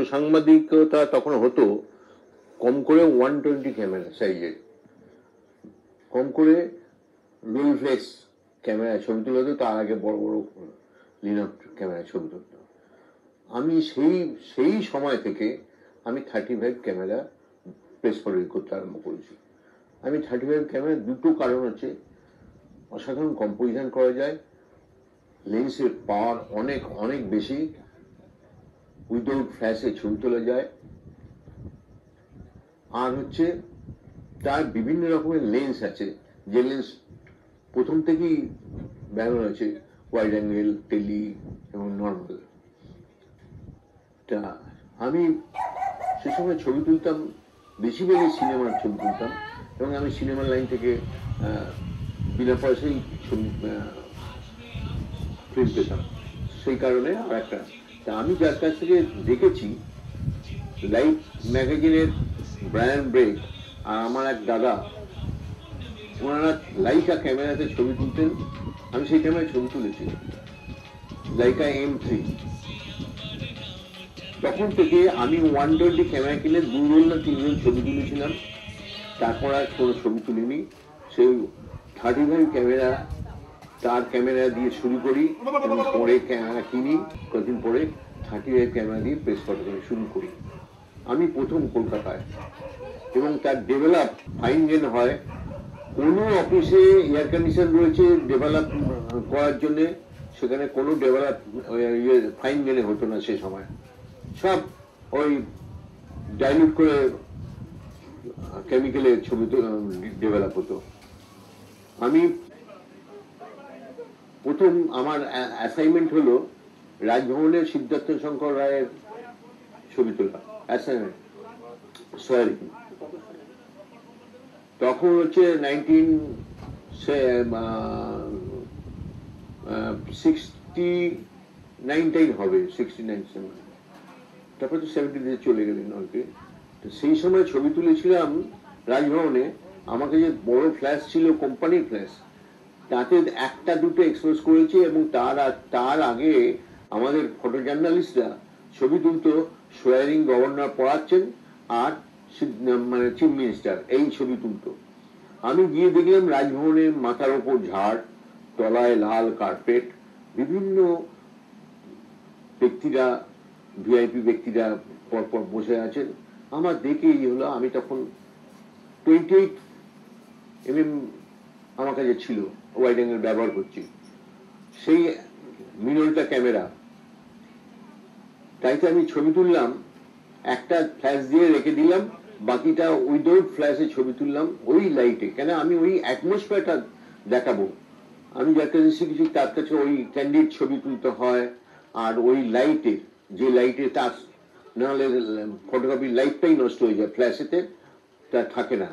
Photo সাংবাদিকতা তখন হতো কম করে 120 ক্যামেরা সাইজের, কম করে রোলফ্লেক্স ক্যামেরায় ছবি তুলে হতো, তার আগে বড় বড় লিনক ক্যামেরায় ছবি তুলত। আমি সেই সময় থেকে আমি 35 ক্যামেরা প্রেস ফটোগ্রাফি করতে আরম্ভ করেছি। আমি 35 ক্যামেরা দুটো কারণ হচ্ছে, অসাধারণ কম্পোজিশন করা যায়, লেন্সের পাওয়ার অনেক অনেক বেশি, উইদাউট ফ্ল্যাশে ছবি তোলা যায়, আর হচ্ছে তার বিভিন্ন রকমের লেন্স আছে, যে লেন্স প্রথম থেকেই ব্যবহার হয়েছে, ওয়াইড অ্যাঙ্গেল, টেলি এবং নর্মাল। তা আমি সে সময় ছবি তুলতাম, বেশিরভাগই সিনেমার ছবি তুলতাম, এবং আমি সিনেমার লাইন থেকে বিনা পয়সায় ছবি ফিল্ম পেতাম। সেই কারণে আর একটা, তা আমি যার কাছ থেকে দেখেছি, লাইফ ম্যাগাজিনের ব্রায়ান ব্রেক আর আমার এক দাদা, ওনারা লাইকা ক্যামেরাতে ছবি তুলতেন, আমি সেই ক্যামেরায় ছবি তুলেছি, লাইকা M3। তখন থেকে আমি 120 ক্যামেরা কিনে 2 রোল না 3 রোল ছবি তুলেছিলাম, তারপর আর কোনো ছবি তুলিনি। সেই 35 ক্যামেরা, তার ক্যামেরা দিয়ে শুরু করি এবং পরে ক্যামেরা কিনি, কদিন পরে 35 ক্যামেরা দিয়ে প্রেস ফটোগ্রাফি শুরু করি। আমি প্রথম কলকাতায়, এবং তার ডেভেলপ ফাইন গেন হয়। কোনো অফিসে এয়ার কন্ডিশন রয়েছে ডেভেলপ করার জন্যে, সেখানে কোনো ডেভেলপ ফাইন গেনে হতো না সে সময়, সব ওই ডাইলুট করে কেমিক্যালের ছবি ডেভেলপ হতো। আমি প্রথম আমার অ্যাসাইনমেন্ট হলো রাজভবনের সিদ্ধার্থ শঙ্কর রায়ের ছবি তোলা, অ্যাসাইনমেন্ট সরি। তখন হচ্ছে 1969 হবে, 69 তারপরে তো 70 চলে গেলেন আর কি। সেই সময় ছবি তুলেছিলাম রাজভবনে। আমাকে যে বড় ফ্ল্যাশ ছিল, কোম্পানির ফ্ল্যাশ, তাতে একটা দুটো এক্সপোজ করেছি, এবং তার আগে আমাদের ফটো জার্নালিস্টরা ছবি তুলতো, সোয়ারিং গভর্নর পড়াচ্ছেন আর মানে চিফ মিনিস্টার, এই ছবি তুলতো। আমি গিয়ে দেখলাম রাজভবনের মাথার ওপর ঝাড়, তলায় লাল কার্পেট, বিভিন্ন ব্যক্তিরা, ভিআইপি ব্যক্তিরা পরপর বসে আছেন। আমার দেখে এই হলো, আমি তখন 28 mm আমার কাছে ছিল, ওয়াইড অ্যাঙ্গেল ব্যবহার করছি, সেই মিনোল্টা ক্যামেরা। তাই তো আমি ছবি তুললাম, একটা ফ্ল্যাশ দিয়ে রেখে দিলাম, বাকিটা উইদাউট ফ্ল্যাশে ছবি তুললাম ওই লাইটে, কেন আমি ওই অ্যাটমসফিয়ারটা দেখাবো। আমি যার কাছে শিখেছি তার কাছে ওই ক্যান্ডিড ছবি তুলতে হয়, আর ওই লাইটে, যে লাইটে তার, নাহলে ফটোগ্রাফির লাইটটাই নষ্ট হয়ে যায়, ফ্ল্যাশেতে তা থাকে না।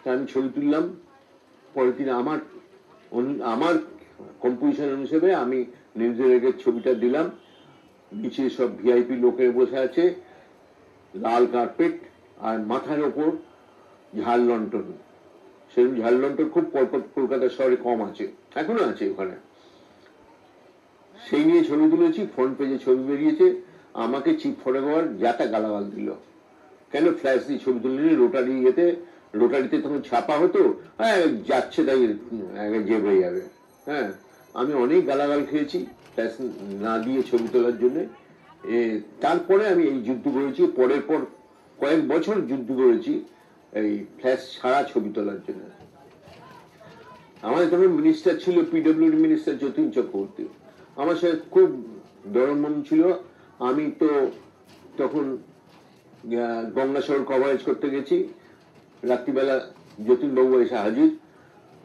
তা আমি ছবি তুললাম, পরের দিন আমার কম্পোজিশন হিসেবে আমি নিউজের ছবিটা দিলাম। নিচে সব ভিআইপি লোকের বসে আছে, লাল কার্পেট, আর মাথার ওপর ঝাড় লন্ঠন। সেরকম ঝাড় লন্ঠন খুব কলকাতা শহরে কম আছে, এখনো আছে ওখানে। সেই নিয়ে ছবি তুলেছি, ফ্রন্ট পেজে ছবি বেরিয়েছে। আমাকে চিফ ফটোগ্রাফার যাতা গালাগাল দিল, কেন ফ্ল্যাশ দিয়ে ছবি তুললি, রোটারিতে তখন ছাপা হতো, হ্যাঁ যাচ্ছে তাই জেব হয়ে যাবে। হ্যাঁ, আমি অনেক গালাগাল খেয়েছি ফ্ল্যাশ না দিয়ে ছবি তোলার জন্য। তারপরে আমি এই যুদ্ধ করেছি, পরের পর কয়েক বছর যুদ্ধ করেছি এই ফ্ল্যাশ ছাড়া ছবি তোলার জন্য। আমাদের তখন মিনিস্টার ছিল, পিডব্লিউডি মিনিস্টার যতীন চক্রবর্তী, আমার সাথে খুব দরমন ছিল। আমি তো তখন গঙ্গাসাগর কভারেজ করতে গেছি, রাত্রিবেলা যতীনবাবু এসে হাজির,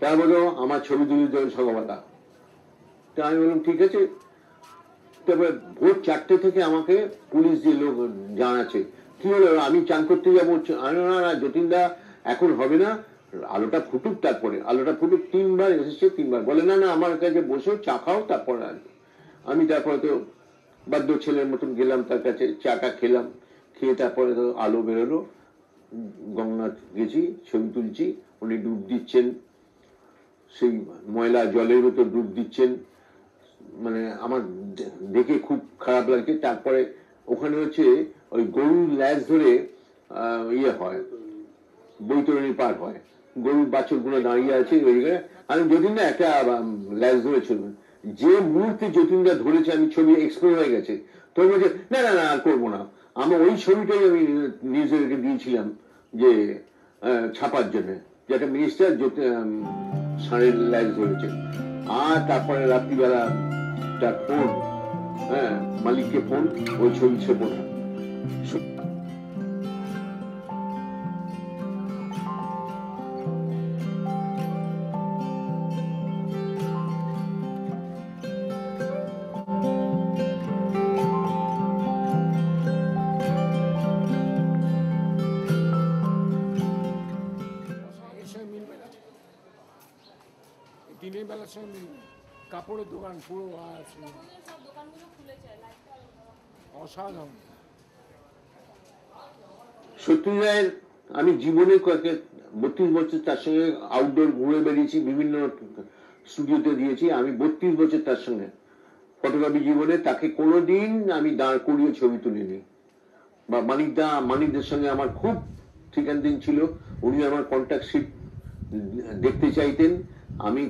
তারপরে আমার ছবি তুলে দেবেন সকালবেলা। তা আমি বললাম ঠিক আছে। তারপরে ভোর 4টে থেকে আমাকে পুলিশ দিয়ে লোক জানাচ্ছে, কি হলো, আমি চান করতে যাবো, না যতীনদা এখন হবে না, আলোটা ফুটুক, তারপরে আলোটা ফুটুক। 3বার এসেছে, 3বার বলে না না আমার কাছে বসে চা খাও তারপরে আসবে। আমি তারপরে তো বাধ্য ছেলের মতন গেলাম তার কাছে, চাটা খেলাম, খেয়ে তারপরে তো আলো বেরোলো, গঙ্গা গেছি, ছবি তুলছি, উনি ডুব দিচ্ছেন, সেই ময়লা জলের ভেতর ডুব দিচ্ছেন, মানে আমার দেখে খুব খারাপ লাগছে। তারপরে ওখানে হচ্ছে ওই গরুর ল্যাজ ধরে ইয়ে হয়, বৈতরণী পার হয়, গরুর বাছুরগুলো দাঁড়িয়ে আছে ওইখানে। আমি যতীন না একটা ল্যাজ ধরেছিল, যে মুহূর্তে যতীনদা ধরেছে আমি ছবি এক্সপ্লোর হয়ে গেছে, তোর বলছে না না না আর করবো না। আমি ওই ছবিটাই আমি নিউজে রেখে দিয়েছিলাম যে ছাপার জন্য, যে একটা মিনিস্টার ষাঁড়ের ল্যাজ ধরেছে। আর তারপরে রাত্রিবেলা তার ফোন, হ্যাঁ মালিককে ফোন, ওই ছবি ছেপো না। দিনের বেলার সঙ্গে মিলবে, কাপড়ের দোকান পুরো আছে, অসাধারণ। সত্যি রায়ের আমি জীবনে 32 বছর তার সঙ্গে আউটডোর ঘুরে বেরিয়েছি, বিভিন্ন স্টুডিওতে দিয়েছি। আমি 32 বছর তার সঙ্গে ফটোগ্রাফি জীবনে তাকে কোনোদিন আমি দাঁড় করিয়ে ছবি তুলিনি। বা মানিকদের সঙ্গে আমার খুব ঠিকানদিন ছিল। উনি আমার কন্ট্যাক্ট শিট দেখতে চাইতেন, আমি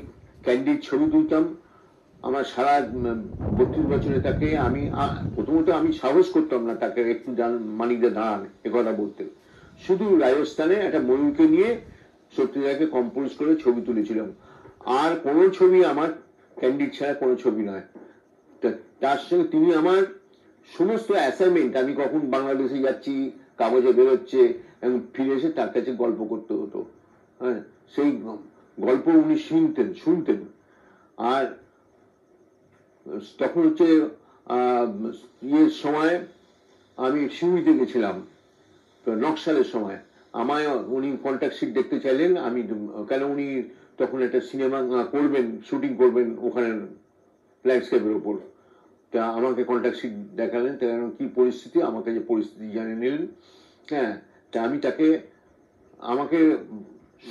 ক্যান্ডিড ছবি তুলতাম। আমার সারা 32 বছরে তাকে আমি প্রথমত আমি সাহস করতাম না তাকে একটু মানিকদা দাঁড়ান এ কথা বলতে। শুধু রাজস্থানে একটা ময়ূরকে নিয়ে সত্যিদাকে কম্পোজ করে ছবি তুলেছিলাম। আর কোনো ছবি আমার ক্যান্ডিড ছাড়া কোনো ছবি নয়। তার সঙ্গে তিনি আমার সমস্ত অ্যাসাইনমেন্ট, আমি কখন বাংলাদেশে যাচ্ছি, কাগজে বেরোচ্ছে, এবং ফিরে এসে তার কাছে গল্প করতে হতো। হ্যাঁ, সেই গল্প উনি শুনতেন। আর তখন হচ্ছে ইয়ের সময় আমি সিউড়িতে গেছিলাম, তো নকশালের সময় আমায় উনি কন্ট্যাক্ট শিট দেখতে চাইলেন। আমি কেন উনি তখন একটা সিনেমা করবেন, শুটিং করবেন ওখানে ল্যান্ডস্কেপের উপর। তা আমাকে কন্ট্যাক্ট শিট দেখালেন, কি পরিস্থিতি, আমাকে যে পরিস্থিতি জানিয়ে নিলেন। হ্যাঁ, তা আমি তাকে আমাকে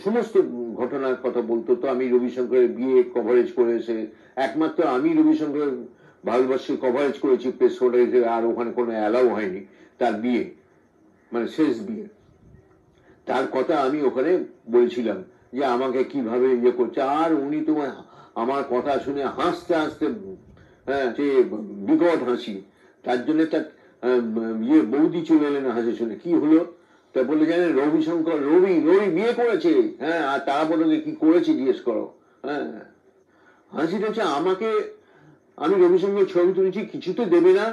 সমস্ত ঘটনার কথা বলতো। তো আমি রবিশঙ্করের বিয়ে কভারেজ করে এসে, একমাত্র আমি রবিশঙ্করের ভারতবর্ষে কভারেজ করেছি প্রেস ফটোগ্রাফি, আর ওখানে কোনো অ্যালাউ হয়নি তার বিয়ে, মানে শেষ বিয়ে। তার কথা আমি ওখানে বলছিলাম যে আমাকে কিভাবে ইয়ে করছে। আর উনি তো আমার কথা শুনে হাসতে হাসতে, হ্যাঁ যে বিকট হাসি। তার জন্য তার ইয়ে বৌদি চলে এলেন হাসি শুনে। কি হলো? তা বলে জানেন রবিশঙ্কর রবি বিয়ে করেছে। হ্যাঁ, আর তারা বলে কি করেছে জিজ্ঞেস করো। হ্যাঁ, হাসিটা হচ্ছে আমাকে, আমি রবিশঙ্কর ছবি তুলেছি কিছুতে দেবে না,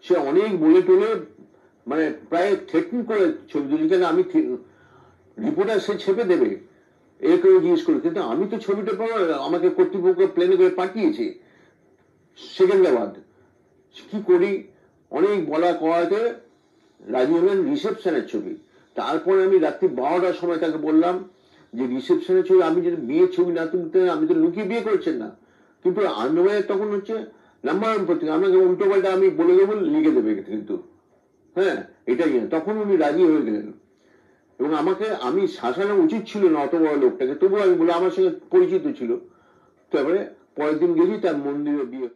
সে অনেক বলে টোলে মানে প্রায় থ্রেটন করে ছবি তুলি, কেন আমি রিপোর্টার সে ছেপে দেবে এ করে জিজ্ঞেস করি। কিন্তু আমি তো ছবিটা পাবো, আমাকে কর্তৃপক্ষ প্লেনে করে পাঠিয়েছে সেকেন্দ্রাবাদ। কি করি, অনেক বলা করাতে রাজি হলেন রিসেপশনের ছবি। তারপরে আমি রাত্রি 12টার সময় তাকে বললাম যে রিসেপশনের ছবি, আমি যদি বিয়ের ছবি না তুলতে, আমি তো লুকিয়ে বিয়ে করছেন না। কিন্তু আনন্দবাজার তখন হচ্ছে নাম্বার ওয়ান পত্রিকা, আমাকে উল্টো পাল্টা আমি বলে দেবো, লিখে দেবে কিন্তু। হ্যাঁ, এটাই তখন উনি রাজি হয়ে গেলেন। এবং আমাকে, আমি শাসানো উচিত ছিল না অত বড় লোকটাকে, তবুও আমি বলে, আমার সঙ্গে পরিচিত ছিল। তারপরে পরের দিন গেছি তার মন্দিরে বিয়ে।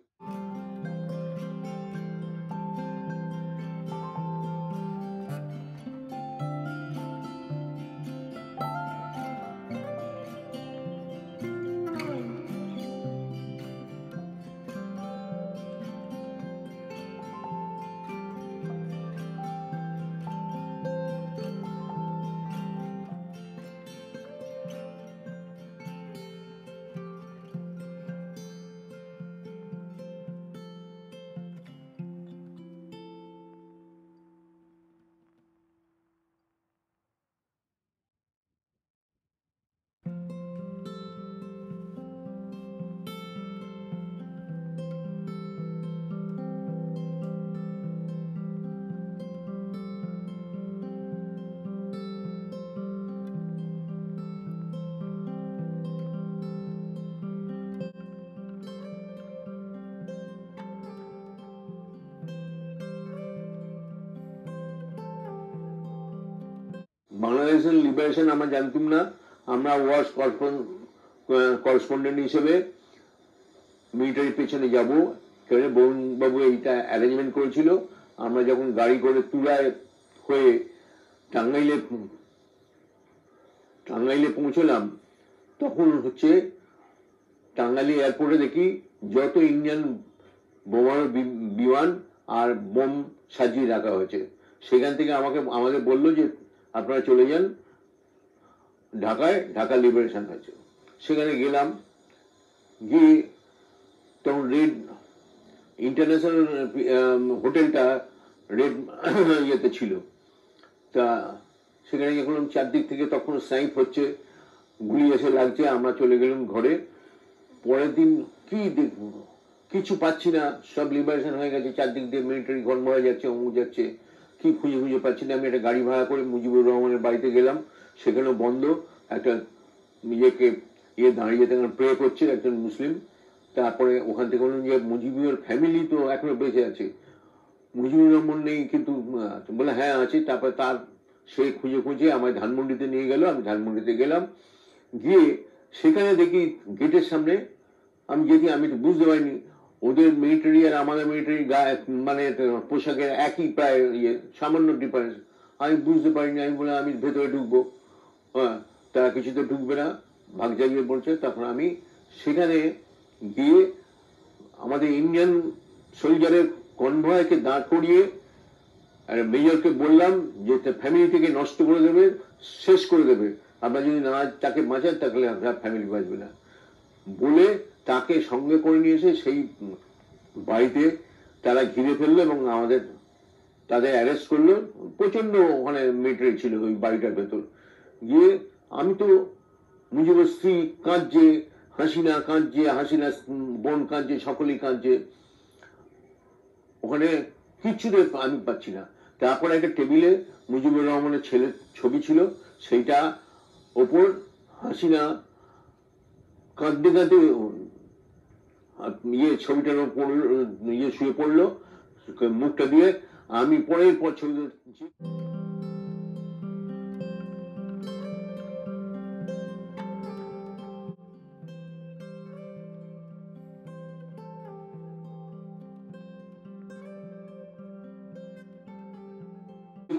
বাংলাদেশের লিবারেশন আমরা জানতাম না। আমরা ওয়ার্স করেসপন্ডেন্ট হিসেবে মিলিটারির পেছনে যাবো, বরুণ বাবু এইটা অ্যারেঞ্জমেন্ট করেছিল। আমরা যখন গাড়ি করে তুলায় হয়ে টাঙ্গাইলে পৌঁছলাম, তখন হচ্ছে টাঙ্গাইল এয়ারপোর্টে দেখি যত ইন্ডিয়ান বোমার বিমান আর বোম সাজিয়ে রাখা হয়েছে। সেখান থেকে আমাদের বললো যে আপনারা চলে যান ঢাকায়, ঢাকা লিবারেশন হয়েছে। সেখানে গেলাম, গিয়ে তখন রেড ইন্টারন্যাশনাল হোটেলটা রেড ইয়েতে ছিল। তা সেখানে গেলাম, চারদিক থেকে তখন স্নাইপ হচ্ছে, গুলি এসে লাগছে। আমরা চলে গেলাম ঘরে। পরের দিন কি দেখবো, কিছু পাচ্ছি না, সব লিবারেশন হয়ে গেছে, চারদিক দিয়ে মিলিটারি গন হয়ে যাচ্ছে, অমুক যাচ্ছে, কি খুঁজে পাচ্ছি না। আমি একটা গাড়ি ভাড়া করে মুজিবুর রহমানের বাড়িতে গেলাম, সেখানেও বন্ধ। একটা দাঁড়িয়ে প্রে করছে একজন মুসলিম। তারপরে ওখান থেকে বললাম যে মুজিবুর ফ্যামিলি তো এখনো বেঁচে আছে, মুজিবুর রহমান নেই, কিন্তু বলে হ্যাঁ আছে। তারপরে সে খুঁজে আমায় ধানমন্ডিতে নিয়ে গেল। আমি ধানমন্ডিতে গেলাম, গিয়ে সেখানে দেখি গেটের সামনে, আমি তো বুঝতে পারিনি ওদের মিলিটারি আর আমাদের মিলিটারি মানে পোশাকের একই প্রায় সামান্য ডিফারেন্স। আমি বুঝতে পারিনি। আমি বলে আমি ভেতরে ঢুকবো, হ্যাঁ, তারা কিছুতে ঢুকবে না, ভাগ জাগিয়ে বলছে। তখন আমি সেখানে গিয়ে আমাদের ইন্ডিয়ান সোলজারের কনভয়কে দাঁড় করিয়ে মেজরকে বললাম যে ফ্যামিলি থেকে নষ্ট করে দেবে, শেষ করে দেবে, আপনারা যদি না তাকে বাঁচান তাহলে আপনার ফ্যামিলি বাঁচবে না বলে তাকে সঙ্গে করে নিয়ে এসে সেই বাড়িতে তারা ঘিরে ফেললো এবং তাদের অ্যারেস্ট করলো। প্রচন্ড ওখানে মিলিটারি ছিল ওই বাড়িটার ভেতর। গিয়ে আমি তো মুজিবের স্ত্রী কাঁদছে, হাসিনা বোন কাঁদছে, সকলেই কাঁদছে। ওখানে কিচ্ছুতে আমি পাচ্ছি না। তারপর একটা টেবিলে মুজিবুর রহমানের ছেলের ছবি ছিল, সেইটা ওপর হাসিনা কাঁদতে ছবিটার ওপর শুয়ে পড়লো মুখটা দিয়ে। আমি পরের পর ছবি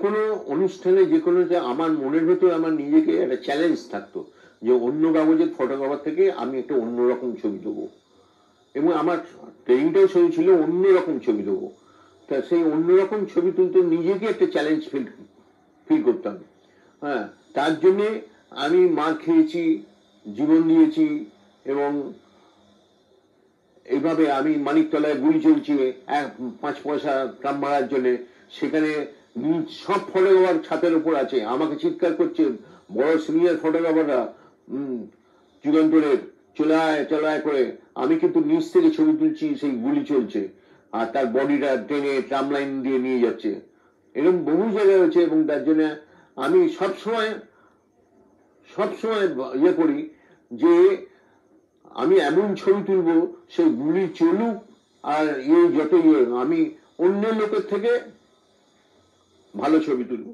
কোনো অনুষ্ঠানে যে কোনো আমার মনের ভেতর আমার নিজেকে একটা চ্যালেঞ্জ থাকতো যে অন্য কাগজের ফটোগ্রাফার থেকে আমি একটা অন্যরকম ছবি দেবো, এবং আমার ট্রেনিংটাও সেই ছিল অন্যরকম ছবি দেবো। তা সেই অন্যরকম ছবি তুলতে নিজেকে একটা চ্যালেঞ্জ ফিল করতাম। হ্যাঁ, তার জন্যে আমি মার খেয়েছি, জীবন দিয়েছি, এবং এইভাবে আমি মানিকতলায় গুলি চলছে 5 পয়সা ট্রাম ভাড়ার জন্য, সেখানে সব ফটোগ্রাফার ছাতের উপর আছে, আমাকে চিৎকার করছে বড় সিনিয়র ফটোগ্রাফাররা যুগান্তরের, চলায় করে। আমি কিন্তু নিচ থেকে ছবি তুলছি, সেই গুলি চলছে আর তার বডিটা টেনে ট্রাম লাইন দিয়ে নিয়ে যাচ্ছে। এরকম বহু জায়গায় হয়েছে। এবং তার জন্য আমি সবসময় করি যে আমি এমন ছবি তুলবো সেই গুলি চলুক আর যত আমি অন্য লোকের থেকে ভালো ছবি তুলবো।